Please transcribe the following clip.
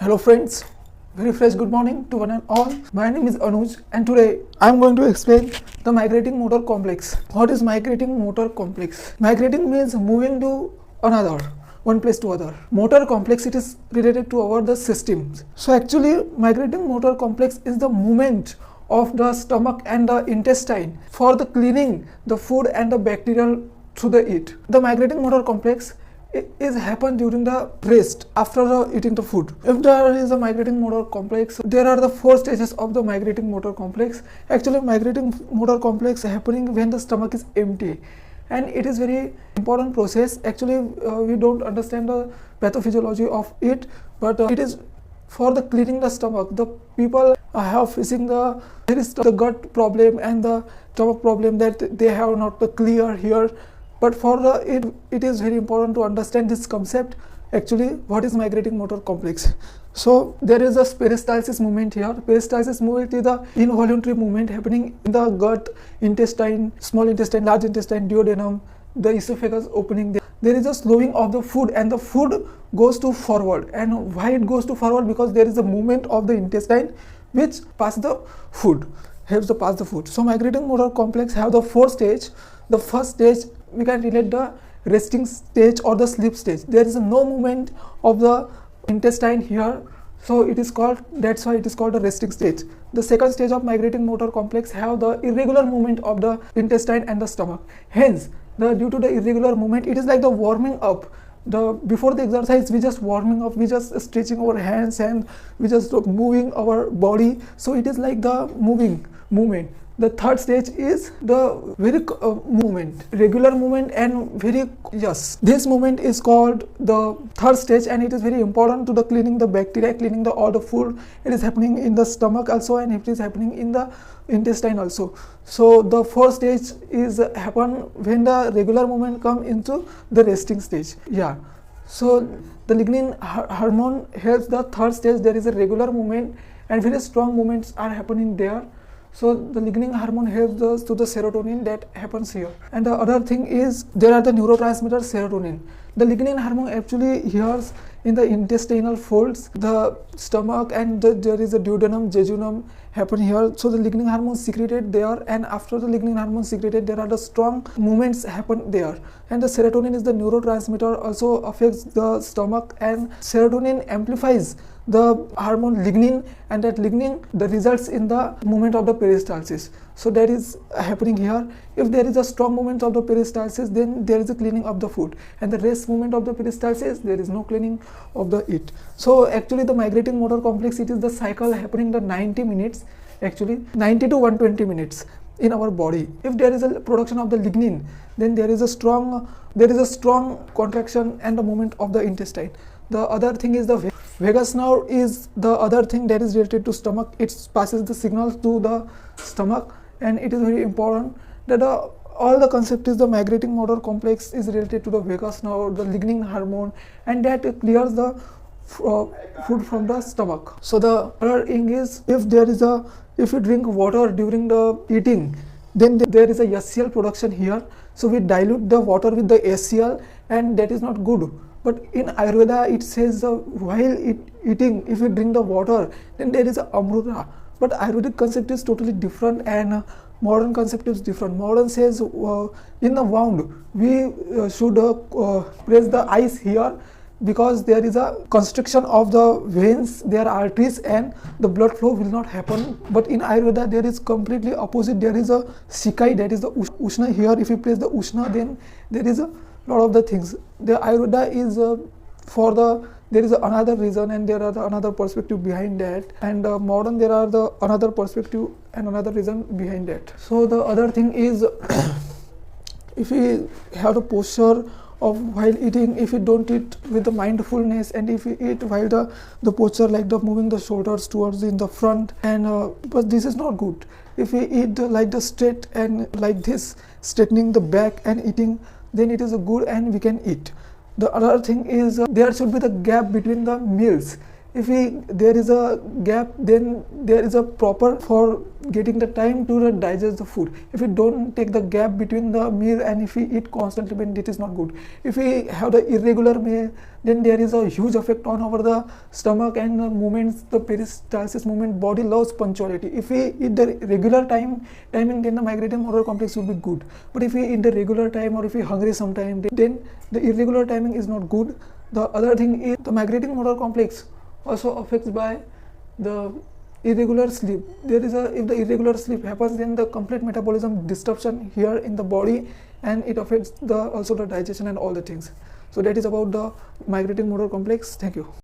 Hello friends, very fresh good morning to one and all. My name is Anuj and today I am going to explain the migrating motor complex. What is migrating motor complex? Migrating means moving to another, one place to other. Motor complex, it is related to our the systems. So actually migrating motor complex is the movement of the stomach and the intestine for the cleaning the food and the bacterial through the eat. The migrating motor complex is happen during the rest after eating the food. If there is a migrating motor complex, there are the 4 stages of the migrating motor complex. Actually migrating motor complex happening when the stomach is empty, and it is very important process. Actually we don't understand the pathophysiology of it, but it is for the cleaning the stomach. The people have facing the there is the gut problem and the stomach problem that they have not clear here. But for it is very important to understand this concept. Actually, what is migrating motor complex? So there is a peristalsis movement here. Peristalsis movement is the involuntary movement happening in the gut, intestine, small intestine, large intestine, duodenum, the esophagus opening. There is a slowing of the food, and the food goes to forward. And why it goes to forward? Because there is a movement of the intestine which pass the food, helps to pass the food. So migrating motor complex have the 4 stage. The first stage we can relate the resting stage or the sleep stage. There is no movement of the intestine here, so it is called, that's why it is called the resting stage. The second stage of migrating motor complex have the irregular movement of the intestine and the stomach. Hence due to the irregular movement, it is like the warming up. Before the exercise we just warming up, we just stretching our hands and we just moving our body. So it is like the movement. The third stage is the very movement, regular movement, and very this movement is called the third stage, and it is very important to the cleaning the bacteria, cleaning all the food. It is happening in the stomach also, and it is happening in the intestine also. So the fourth stage is happen when the regular movement come into the resting stage. So the lignin hormone helps the third stage. There is a regular movement and very strong movements are happening there. So the lignin hormone helps us to the serotonin that happens here. And the other thing is there are the neurotransmitter serotonin. The lignin hormone actually here in the intestinal folds, the stomach, and there is a duodenum, jejunum happen here. So the lignin hormone secreted there, and after the lignin hormone secreted, there are the strong movements happen there. And the serotonin is the neurotransmitter, also affects the stomach, and serotonin amplifies the hormone lignin, and that lignin the results in the movement of the peristalsis. So that is happening here. If there is a strong movement of the peristalsis, then there is a cleaning of the food, and the rest movement of the peristalsis, there is no cleaning of the it. So actually the migrating motor complex, it is the cycle happening the 90 minutes, actually 90 to 120 minutes in our body. If there is a production of the lignin, then there is a strong contraction and the movement of the intestine. The other thing is the vagus nerve is the other thing that is related to stomach. It passes the signals to the stomach, and it is very important that all the concept is the migrating motor complex is related to the vagus nerve, the lignin hormone, and that clears the food from the stomach. So the other thing is if you drink water during the eating, then there is a HCl production here. So we dilute the water with the HCl, and that is not good. But in Ayurveda it says while eating, if you drink the water, then there is a amruta. But Ayurvedic concept is totally different, and modern concept is different. Modern says in the wound we should press the ice here, because there is a constriction of the veins, their arteries, and the blood flow will not happen. But in Ayurveda there is completely opposite. There is a shikai, that is the ushna here. If you place the ushna, then there is a lot of the things. The Ayurveda is there is another reason, and there are another perspective behind that, and modern there are the another perspective and another reason behind that. So the other thing is if we have the posture of while eating, if you don't eat with the mindfulness, and if you eat while the posture like the moving the shoulders towards in the front, and but this is not good. If we eat like the straight and like this, straightening the back and eating, then it is a good and we can eat. The other thing is there should be the gap between the meals. if there is a gap, then there is a proper for getting the time to digest the food. If we don't take the gap between the meal and if we eat constantly, then it is not good. If we have the irregular meal, then there is a huge effect on over the stomach and the movements, the peristalsis movement. Body loves punctuality. If we eat the regular timing, then the migrating motor complex will be good. But if we eat the regular time, or if we hungry sometime, then the irregular timing is not good. The other thing is the migrating motor complex also affects by the irregular sleep. If the irregular sleep happens, then the complete metabolism disruption here in the body, and it affects also the digestion and all the things. So that is about the migrating motor complex. Thank you.